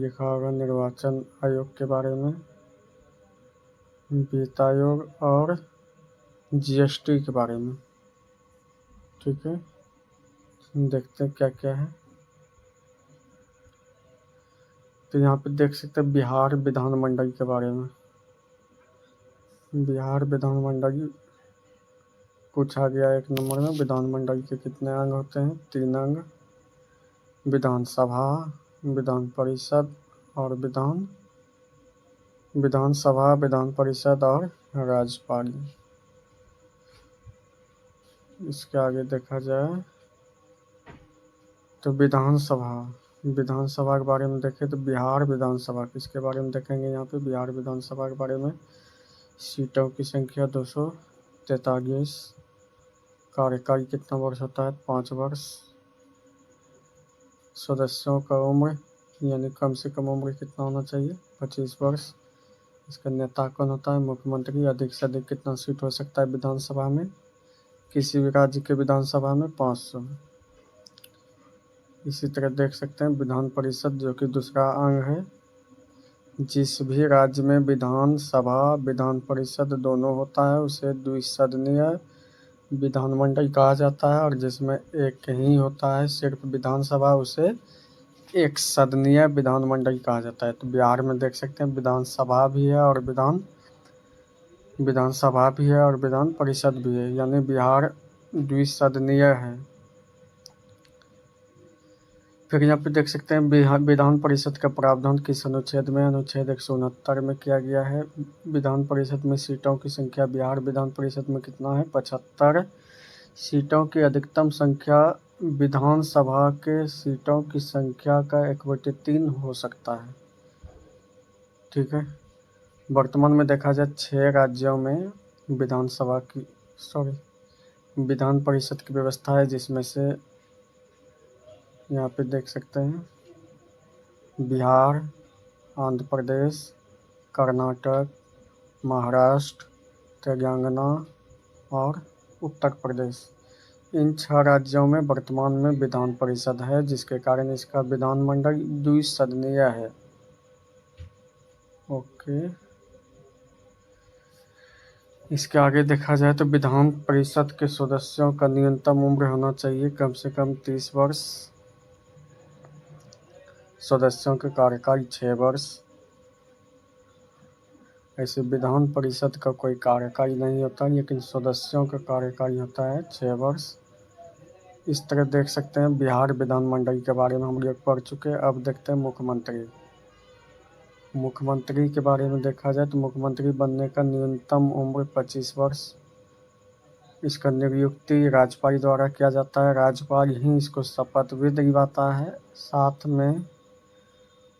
लिखा होगा निर्वाचन आयोग के बारे में, वित्त आयोग और जीएसटी के बारे में। ठीक है, देखते हैं क्या क्या है। तो यहाँ पे देख सकते हैं बिहार विधानमंडल के बारे में। बिहार विधानमंडल पूछा गया 1 नंबर में। विधानमंडल के कितने अंग होते हैं? 3 अंग। विधानसभा, विधान परिषद और विधानसभा, विधान परिषद और राज्यपाल। इसके आगे देखा जाए तो विधानसभा के बारे में देखें तो बिहार विधानसभा किसके बारे में देखेंगे यहाँ पे? बिहार विधानसभा के बारे में। सीटों की संख्या 243। कार्यकाल कितना वर्ष होता है? 5 वर्ष। सदस्यों का उम्र यानी कम से कम उम्र कितना होना चाहिए? 25 वर्ष। इसका नेता कौन होता है? मुख्यमंत्री। अधिक से अधिक कितना सीट हो सकता है विधानसभा में? किसी भी राज्य के विधानसभा में 500। इसी तरह देख सकते हैं विधान परिषद, जो कि दूसरा अंग है। जिस भी राज्य में विधानसभा विधान परिषद दोनों होता है उसे द्विसदनीय विधानमंडल कहा जाता है, और जिसमें एक ही होता है सिर्फ विधानसभा उसे एक सदनीय विधानमंडल कहा जाता है। तो बिहार में देख सकते हैं विधानसभा भी है और विधान परिषद भी है, यानी बिहार द्विसदनीय है। फिर यहाँ पे देख सकते हैं विधान परिषद का प्रावधान किस अनुच्छेद में? अनुच्छेद 169 में किया गया है। विधान परिषद में सीटों की संख्या बिहार विधान परिषद में कितना है? 75। सीटों की अधिकतम संख्या विधानसभा के सीटों की संख्या का 1/3 हो सकता है। ठीक है, वर्तमान में देखा जाए 6 राज्यों में विधान परिषद की व्यवस्था है, जिसमें से यहाँ पे देख सकते हैं बिहार, आंध्र प्रदेश, कर्नाटक, महाराष्ट्र, तेलंगाना और उत्तर प्रदेश। इन 6 राज्यों में वर्तमान में विधान परिषद है, जिसके कारण इसका विधानमंडल द्विसदनीय है। ओके, इसके आगे देखा जाए तो विधान परिषद के सदस्यों का न्यूनतम उम्र होना चाहिए कम से कम 30 वर्ष। सदस्यों के कार्यकाल 6 वर्ष। ऐसे विधान परिषद का कोई कार्यकाल नहीं होता, लेकिन सदस्यों का कार्यकाल होता है 6 वर्ष। इस तरह देख सकते हैं बिहार विधानमंडल के बारे में हम लोग पढ़ चुके हैं। अब देखते हैं मुख्यमंत्री के बारे में। देखा जाए तो मुख्यमंत्री बनने का न्यूनतम उम्र 25 वर्ष। इसका नियुक्ति राज्यपाल द्वारा किया जाता है। राज्यपाल ही इसको शपथ भी दिलवाता है। साथ में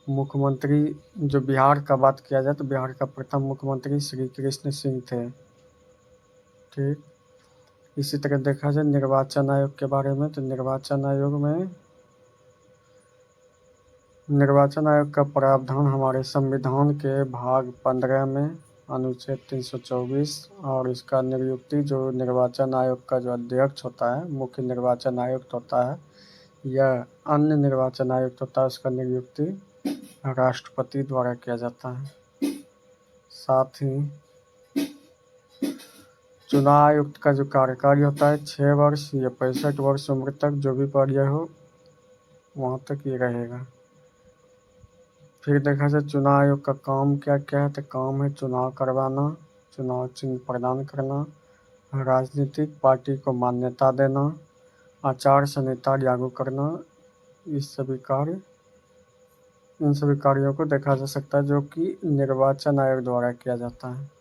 मुख्यमंत्री, जो बिहार का बात किया जाए तो बिहार का प्रथम मुख्यमंत्री श्री कृष्ण सिंह थे। ठीक, इसी तरह देखा जाए निर्वाचन आयोग के बारे में तो निर्वाचन आयोग का प्रावधान हमारे संविधान के भाग 15 में अनुच्छेद 324, और इसका नियुक्ति जो निर्वाचन आयोग का जो अध्यक्ष होता है, मुख्य निर्वाचन आयुक्त होता है या अन्य निर्वाचन आयुक्त होता है, उसका नियुक्ति राष्ट्रपति द्वारा किया जाता है। साथ ही चुनाव आयुक्त का जो कार्यकाल होता है 6 वर्ष या 65 वर्ष उम्र तक, जो भी पढ़िए हो वहाँ तक ये रहेगा। फिर देखा जाए चुनाव आयोग का काम क्या क्या है, तो काम है चुनाव करवाना, चुनाव चिन्ह प्रदान करना, राजनीतिक पार्टी को मान्यता देना, आचार संहिता लागू करना। इन सभी कार्यों को देखा जा सकता है, जो कि निर्वाचन आयोग द्वारा किया जाता है।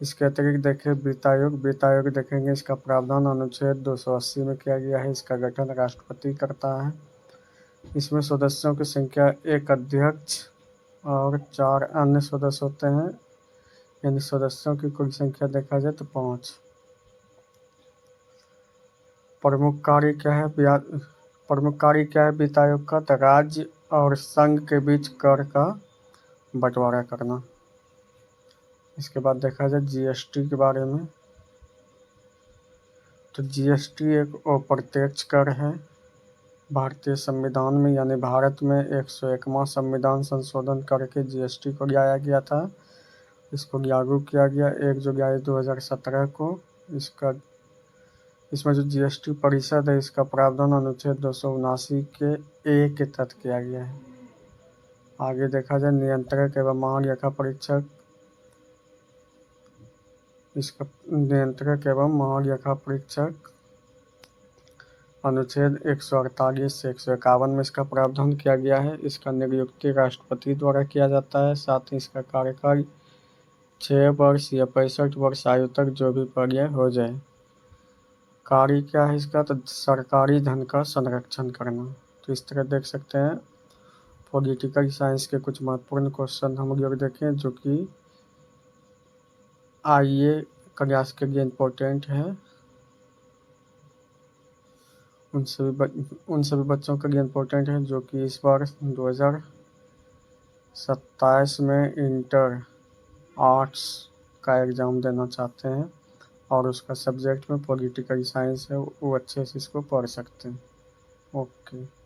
इसके अतिरिक्त देखें वित्त आयोग देखेंगे। इसका प्रावधान अनुच्छेद 280 में किया गया है। इसका गठन राष्ट्रपति करता है। इसमें सदस्यों की संख्या 1 अध्यक्ष और 4 अन्य सदस्य होते हैं, यानी सदस्यों की कुल संख्या देखा जाए तो 5। प्रमुख कार्य क्या है वित्त आयोग का? तो राज्य और संघ के बीच कर का बंटवारा करना। इसके बाद देखा जाए जीएसटी के बारे में, तो जीएसटी एक अप्रत्यक्ष कर है भारतीय संविधान में यानी भारत में 101वां संविधान संशोधन करके जीएसटी को लाया गया था। इसको लागू किया गया 1 जुलाई 2017 को। इसमें जो जीएसटी परिषद है इसका प्रावधान अनुच्छेद 279 के ए के तहत किया गया है। आगे देखा जाए नियंत्रक एवं महालेखा परीक्षक। इसका नियंत्रक एवं महालेखा परीक्षक अनुच्छेद 148 से 151 में इसका प्रावधान किया गया है। इसका नियुक्ति राष्ट्रपति द्वारा किया जाता है। साथ ही इसका कार्यकाल 6 वर्ष या 65 वर्ष आयु तक जो भी पर्याय हो जाए। कार्य क्या है इसका, तो सरकारी धन का संरक्षण करना। तो इस तरह देख सकते हैं पॉलिटिकल साइंस के कुछ महत्वपूर्ण क्वेश्चन हम लोग देखें जो कि आईए क्लास के लिए इम्पोर्टेंट है। उन सभी बच्चों के लिए इम्पोर्टेंट है जो कि इस बार 2027 में इंटर आर्ट्स का एग्ज़ाम देना चाहते हैं और उसका सब्जेक्ट में पॉलिटिकल साइंस है, वो अच्छे से इसको पढ़ सकते हैं। ओके।